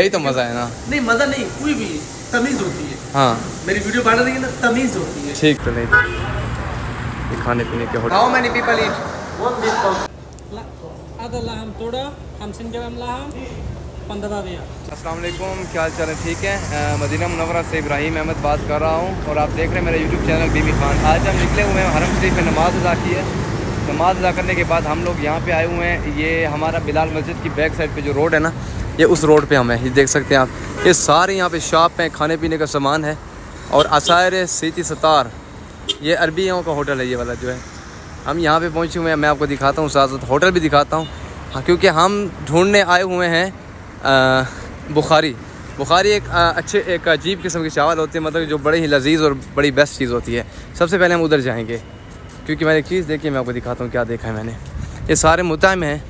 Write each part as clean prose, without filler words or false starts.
यही तो मज़ा है ना। नहीं मज़ा नहीं, कोई भी तमीज़ होती है। हाँ मेरी वीडियो बना रही है ना, तमीज़ होती है। ठीक तो नहीं ये खाने पीने के hotel. How many people eat? Ada laham toda, 50 gram laham, 15 दिया। अस्सलाम वालेकुम, क्या हाल चाल है? ठीक है। मदीना मुनव्वरा से इब्राहिम अहमद बात कर रहा हूँ और आप देख रहे हैं मेरा यूट्यूब चैनल बीबी खान। आज हम निकले हुए हैं हरम शरीफ में नमाज़ अदा की है। नमाज़ अदा करने के बाद हम लोग यहाँ पे आए हुए हैं। ये हमारा बिलाल मस्जिद की बैक साइड पे जो रोड है ना, ये उस रोड पे हम हैं। ये देख सकते हैं आप, ये सारे यहाँ पे शॉप हैं, खाने पीने का सामान है। और असायर सीती सतार, ये अरबियों का होटल है ये वाला जो है। हम यहाँ पे पहुँचे हुए हैं, मैं आपको दिखाता हूँ, साथ साथ होटल भी दिखाता हूँ। हाँ, क्योंकि हम ढूंढने आए हुए हैं बुखारी एक अजीब किस्म के चावल होते हैं, मतलब जो बड़े ही लजीज़ और बड़ी बेस्ट चीज़ होती है। सबसे पहले हम उधर जाएंगे क्योंकि मैंने एक चीज़ देखी है, मैं आपको दिखाता हूँ क्या देखा है मैंने। ये सारे मुताम हैं,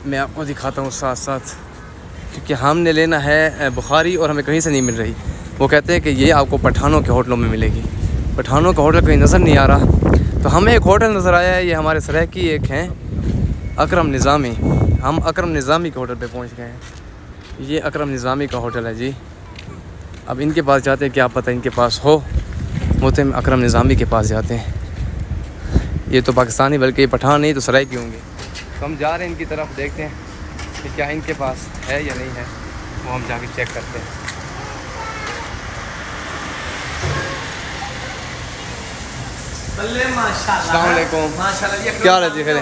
मैं आपको दिखाता हूँ साथ साथ, क्योंकि हमने लेना है बुखारी और हमें कहीं से नहीं मिल रही। वो कहते हैं कि ये आपको पठानों के होटलों में मिलेगी। पठानों का होटल कहीं नज़र नहीं आ रहा, तो हमें एक होटल नज़र आया है। ये हमारे सराय की एक हैं अकरम निज़ामी। हम अकरम निज़ामी के होटल पे पहुंच गए हैं। ये अकरम निज़ामी का होटल है जी। अब इनके पास जाते हैं, क्या पता इनके पास हो। मोहतरम अकरम निज़ामी के पास जाते हैं। ये तो पाकिस्तानी, बल्कि ये पठान नहीं तो सराय की होंगे। तो हम जा रहे हैं इनकी तरफ, देखते हैं कि क्या इनके पास है या नहीं है। वो हम जाके चेक करते हैं। अस्सलाम वालेकुम। क्या हाल है जी? खैर,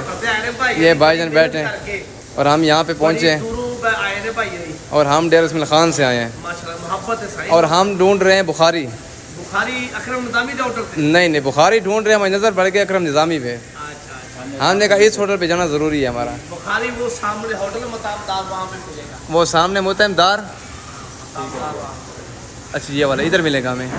ये भाईजान बैठे हैं और हम यहाँ पे पहुँचे हैं और हम डेरा इस्माइल खान से आए हैं और हम ढूंढ रहे हैं बुखारी अकरम निज़ामी का होटल। नहीं, बुखारी ढूंढ रहे हैं। हमारी नज़र पड़ गई अकरम निज़ामी पे। हमने कहा इस होटल पे जाना ज़रूरी है हमारा। बुखारी वो सामने होटल मुतामदार, वहाँ पे मिलेगा। वो सामने मुतामदार, अच्छा ये वाला इधर मिलेगा हमें।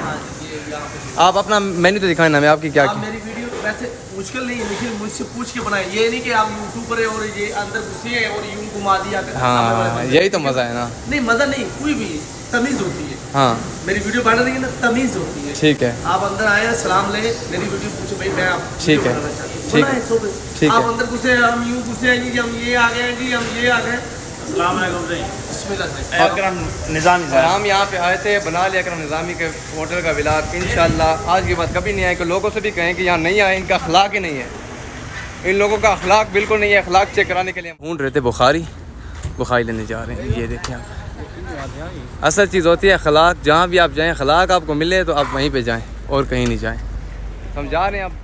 आप अपना मेन्यू तो दिखाएं ना, मैं आपकी क्या मेरी वीडियो वैसे मुश्किल नहीं है, लेकिन मुझसे पूछ के बनाए। ये नहीं कि आप यूट्यूब पर और ये अंदर घुसे और यूं घुमा दिया। हाँ, यही तो मज़ा है ना। नहीं मज़ा नहीं, कोई भी तमीज़ होती है। हाँ मेरी वीडियो बना रही है ना, तमीज़ होती है। ठीक है। आप अंदर आए हैं, सलाम ले, मेरी वीडियो पूछो भाई, मैं आप ठीक है, ठीक है, ठीक आप है। अंदर घुसे, हम यूँ घुसे हैं जी, हम ये आ गए हैं जी, हम ये आ गए। अकरम निज़ामी और हम यहाँ पे आए थे, बना लिया अकरम निज़ामी के होटल का व्लॉग। इंशाल्लाह आज के बाद कभी नहीं आए कि लोगों से भी कहें कि यहाँ नहीं आए, इनका अखलाक ही नहीं है। इन लोगों का अखलाक बिल्कुल नहीं है। अखलाक चेक कराने के लिए हम ढूंढ रहे थे बुखारी लेने जा रहे हैं। ये देखें आप, असल चीज़ होती है अखलाक। जहाँ भी आप जाएँ, अखलाक आपको मिले तो आप वहीं पर जाएँ और कहीं नहीं जाएँ। हम जा रहे हैं अब।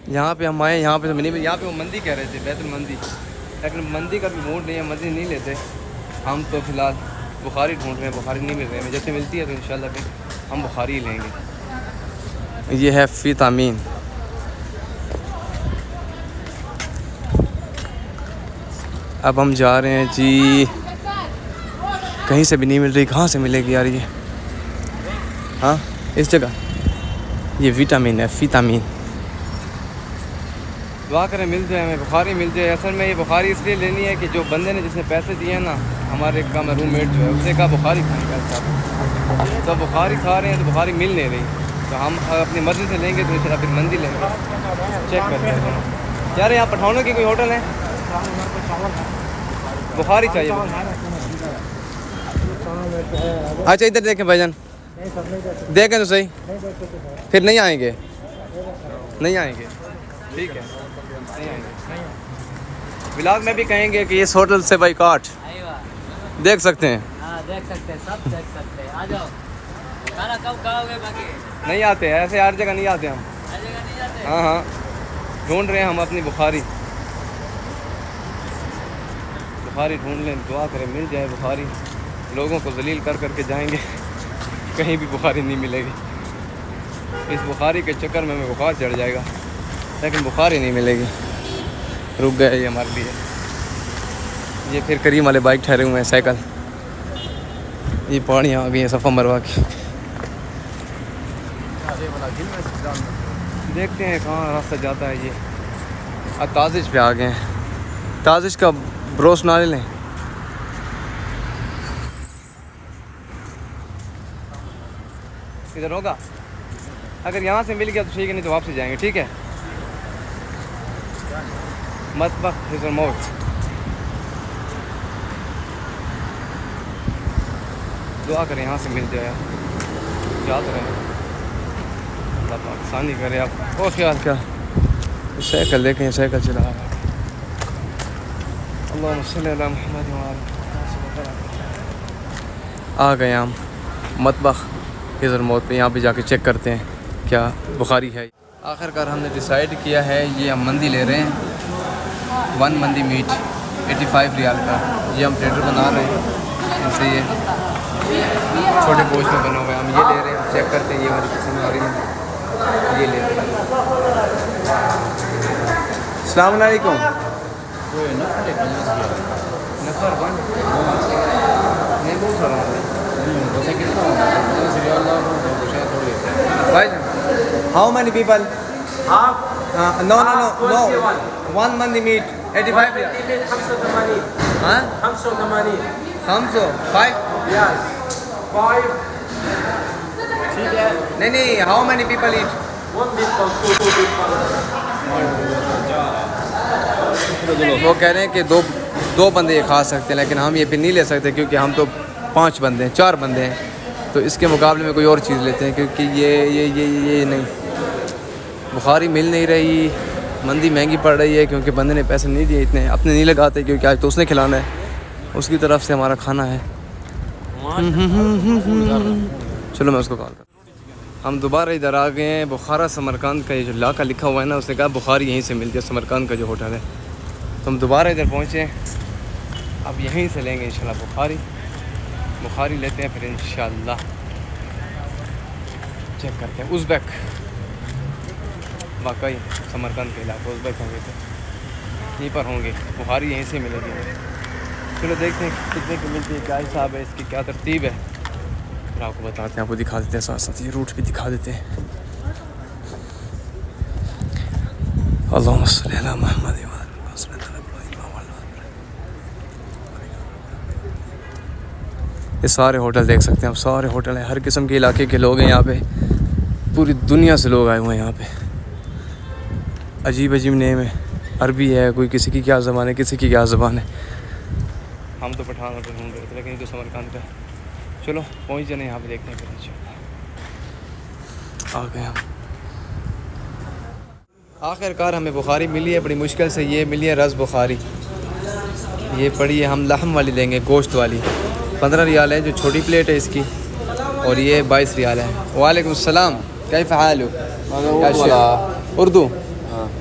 यहाँ पर हम आए, यहाँ पर तो मिनी, यहाँ पर वो मंदी कह रहे थे, बैतुल मंदी, लेकिन मंदी का भी मूड नहीं है, मंदी नहीं लेते हम। तो फ़िलहाल बुखारी ढूंढ रहे हैं, बुखारी नहीं मिल रही है। जैसे मिलती है तो इंशाल्लाह फिर हम बुखारी ही लेंगे। ये है फ़ीतामीन। अब हम जा रहे हैं जी, कहीं से भी नहीं मिल रही। कहाँ से मिलेगी यार ये? हाँ, इस जगह ये विटामिन है, फ़ीतामीन। दुआ करें मिल जाए, हमें बुखारी मिल जाए। असल में ये बुखारी इसलिए लेनी है कि जो बंदे ने जिसने पैसे दिए हैं ना, हमारे का रूममेट जो है, उसने कहा बुखारी खाएंगे साहब। तो बुखारी खा रहे हैं तो बुखारी मिल नहीं रही, तो हम अपनी मर्ज़ी से लेंगे तो इंशाल्लाह फिर मंदी लेंगे। चेक करते हैं यार, यहाँ पठानों की कोई होटल है? बुखारी चाहिए। अच्छा इधर देखें भाईजान, देखें तो सही, फिर नहीं आएंगे, नहीं आएंगे। ठीक है, नहीं आएंगे। व्लॉग में भी कहेंगे कि इस होटल से बाइकआउट। देख सकते हैं, देख सकते हैं, सब देख सकते हैं। आ जाओ, खाना कब खाओगे? बाकी नहीं आते हैं ऐसे, हर जगह नहीं आते हम। हर जगह नहीं जाते। हाँ हाँ, ढूंढ रहे हैं हम अपनी बुखारी ढूंढ लें। दुआ करें मिल जाए बुखारी। लोगों को जलील कर करके जाएंगे, कहीं भी बुखारी नहीं मिलेगी। इस बुखारी के चक्कर में हमें बुखार चढ़ जाएगा, लेकिन बुखारी नहीं मिलेगी। रुक गए ये हमारे लिए। ये फिर करीम वाले बाइक ठहरे हुए हैं, साइकिल। ये पहाड़ियाँ आ गई हैं सफ़ा मरवा की। देखते हैं कहाँ रास्ता जाता है। ये अब ताजिश पे आ गए हैं। ताजिश का ब्रोस ना ले लें। इधर होगा, अगर यहाँ से मिल गया तो ठीक है, नहीं तो वापस जाएंगे। ठीक है, मत बक मौत। दुआ करें यहाँ से मिल जाए, याद रहें, अल्लाह पाकिस्तानी करे। आप और ख्याल क्या साइकिल देखें, साइकिल चला रहा है। अल्लाहुम्मा सल्ली अला मुहम्मद व अला आ गए हम मतबख इधर मौत पे। यहाँ पे जाके चेक करते हैं क्या बुखारी है। आखिरकार हमने डिसाइड किया है, ये हम मंदी ले रहे हैं, 1 मंदी मीट 85 रियाल का। ये हम प्लेटर बना रहे हैं, इनसे ये छोटे गोश्त में बना हुआ है। हम ये ले रहे हैं, चेक करते हैं, ये हमारी पसंद आ रही है, ये ले रहे हैं। अस्सलाम वालेकुम। नफर बन नहीं बहुत सारा भाई। How many people? हाफ नो 1 मंदी मीट 85 रियाल। 85 हाँ 85 500 5 यस 5 ठीक है। नहीं how many people eat? 1 people 2 people। वो कह रहे हैं कि दो बंदे ये खा सकते हैं, लेकिन हम ये फिर नहीं ले सकते क्योंकि हम तो 5 बंदे हैं, 4 बंदे हैं, तो इसके मुकाबले में कोई और चीज़ लेते हैं क्योंकि ये नहीं, बुखारी मिल नहीं रही, मंदी महंगी पड़ रही है क्योंकि बंदे ने पैसे नहीं दिए इतने, अपने नहीं लगाते क्योंकि आज तो उसने खिलाना है, उसकी तरफ से हमारा खाना है। चलो मैं उसको कॉल कर। हम दोबारा इधर आ गए हैं। बुखारा समरकंद का ये जो इलाका लिखा हुआ है ना, उसने कहा बुखारी यहीं से मिलती है, समरकंद का जो होटल है। तो हम दोबारा इधर पहुँचे, अब यहीं से लेंगे इंशाल्लाह बुखारी लेते हैं, फिर इंशाल्लाह चेक करते हैं। उज़्बेक वाकई समरकंद के इलाका उज़्बेक होंगे तो यहीं पर होंगे, बुखारी यहीं से मिलेगी। चलो देखते हैं कितने की मिलती है, क्या हिसाब है इसकी, क्या तरतीब है, फिर आपको बताते हैं, आपको दिखा देते हैं, साथ साथ ये रूट भी दिखा देते हैं। अल्लाहुम्मा सल्ली अला मुहम्मद। ये सारे होटल देख सकते हैं आप, सारे होटल हैं, हर किस्म के इलाके के लोग हैं यहाँ पे, पूरी दुनिया से लोग आए हुए हैं यहाँ पे। अजीब अजीब नेम है, अरबी है, कोई किसी की क्या ज़बान है, किसी की क्या ज़बान है। हम तो पठान होटल ढूंढ रहे थे लेकिन तो समरकंद का। चलो पहुँच जाने यहाँ पे, देखते हैं फिर इंशाल्लाह। आ गए हम, आखिरकार हमें बुखारी मिली है बड़ी मुश्किल से, ये मिली है रस बुखारी। ये पड़ी है, हम लहम वाली लेंगे, गोश्त वाली, 15 रियाल है जो छोटी प्लेट है इसकी, और ये 22 रियाल है। वालेकुम सलाम, कैफ़ हाल हो? उर्दू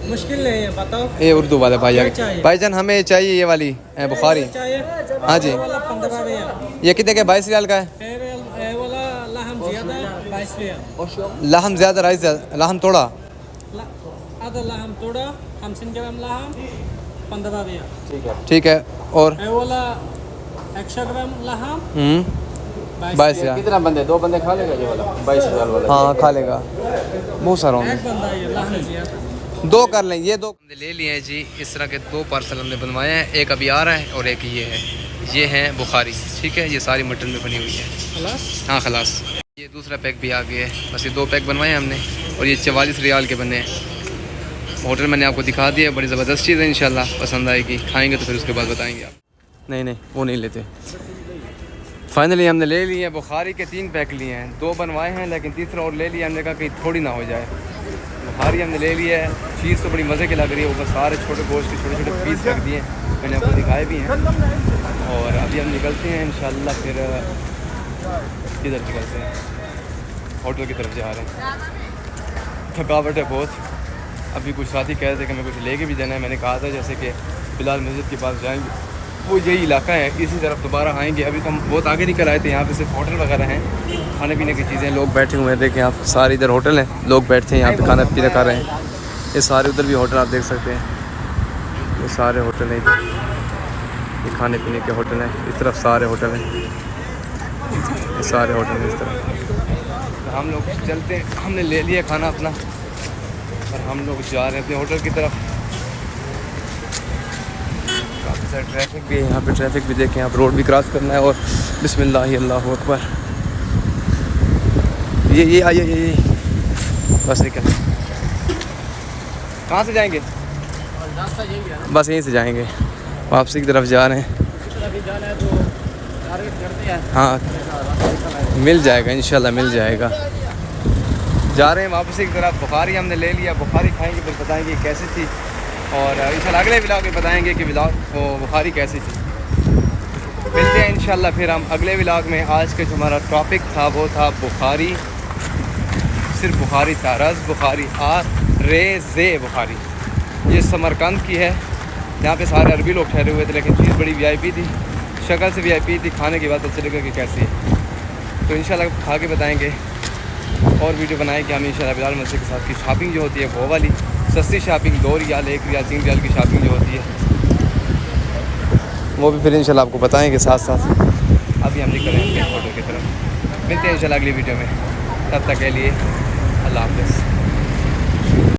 मुश्किल नहीं है, बताओ। ये उर्दू वाले भाईजान हमें चाहिए ये वाली बुखारी। हाँ जी, ये कितने का? 22 रियाल का है। लहम ज़्यादा, राइस ज़्यादा, लहम थोड़ा, आधा लहम थोड़ा, 50 ग्राम लहम 15 रियाल। ठीक है। और 100 ग्राम लहम 22 रियाल। कितना बंदे? 2 बंदे खा लेगा ये वाला 22 रियाल वाला? हाँ खा लेगा, बहुत सारा होंगे। एक बंदा ये लहम ज़्यादा, 2 कर लें, ये 2 हमने ले लिए हैं जी। इस तरह के 2 पार्सल हमने बनवाए हैं, एक अभी आ रहा है और एक ये है। ये है बुखारी, ठीक है, ये सारी मटन में बनी हुई है। हाँ खलास। ये दूसरा पैक भी आ गया है, बस ये 2 पैक बनवाए हैं हमने, और ये 44 रियाल के बने हैं। होटल मैंने आपको दिखा दिया, बड़ी ज़बरदस्त चीज़ है, इंशाल्लाह पसंद आएगी, खाएँगे तो फिर उसके बाद बताएँगे आप। नहीं वो नहीं लेते। फाइनली हमने ले लिए हैं बुखारी के 3 पैक लिए हैं, 2 बनवाए हैं लेकिन तीसरा और ले लिया, हमने कहा कहीं थोड़ी ना हो जाए। बुखारी हमने ले लिया है, चीज़ तो बड़ी मज़े की लग रही है, ऊपर सारे छोटे गोश्त के छोटे छोटे पीस रख दिए हैं, मैंने आपको दिखाए भी हैं। और अभी हम निकलते हैं इंशाल्लाह, फिर किधर निकलते हैं, होटल की तरफ जा रहे हैं। थकावट है बहुत। अभी कुछ साथी कह रहे थे कि मैं कुछ लेके भी जाना है, मैंने कहा था जैसे कि बिलाल मस्जिद के पास जाएंगे, वो यही इलाका है, इसी तरफ दोबारा आएंगे। अभी तो हम बहुत आगे निकल आए थे, यहाँ पे सिर्फ होटल वगैरह हैं, खाने पीने की चीज़ें, लोग बैठे हुए हैं, देखें आप, सारे इधर होटल हैं, लोग बैठते हैं यहाँ पे खाना पीना खा रहे हैं। ये सारे उधर भी होटल आप देख सकते हैं, ये सारे होटल हैं, ये खाने पीने के होटल हैं, इस तरफ सारे होटल हैं, ये सारे होटल हैं इस तरफ। तो हम लोग चलते हैं, हमने ले लिया खाना अपना और हम लोग जा रहे हैं अपने होटल की तरफ। काफ़ी सारा ट्रैफिक भी है यहाँ पे, ट्रैफिक भी देखें आप, रोड भी क्रॉस करना है, और बिस्मिल्लाह अल्लाहु अकबर। ये आइए बस निकल। कहाँ से जाएंगे? बस यहीं से जाएंगे, वापसी की तरफ जा रहे हैं। हाँ मिल जाएगा इंशाल्लाह मिल जाएगा। जा रहे हैं वापस की तरफ। बुखारी हमने ले लिया, बुखारी खाएंगे फिर बताएंगे कैसी थी, और इंशाल्लाह अगले व्लॉग में बताएंगे कि बुखारी कैसी थी। मिलते हैं इंशाल्लाह फिर हम अगले व्लॉग में। आज के जो हमारा टॉपिक था वो था बुखारी, सिर्फ बुखारी था, रस बुखारी, रेज़े बुखारी। ये समरकंद की है। यहाँ पे सारे अरबी लोग ठहरे हुए थे, लेकिन चीज़ बड़ी VIP थी, शक्ल से VIP थी, खाने के बाद पता चलेगा कि कैसी है। तो इंशाल्लाह खा के बताएँगे और वीडियो बनाएंगे हम इंशाल्लाह। बिलाल मस्जिद के साथ की शॉपिंग जो होती है वो वाली सस्ती शॉपिंग, 2 रियाल 1 रियाल 3 रियाल की शॉपिंग जो होती है वो भी फिर इंशाल्लाह आपको बताएंगे साथ साथ। अभी हम निकल रहे हैं होटल की तरफ। मिलते हैं इंशाल्लाह अगली वीडियो में, तब तक के लिए अल्लाह हाफ़िज़।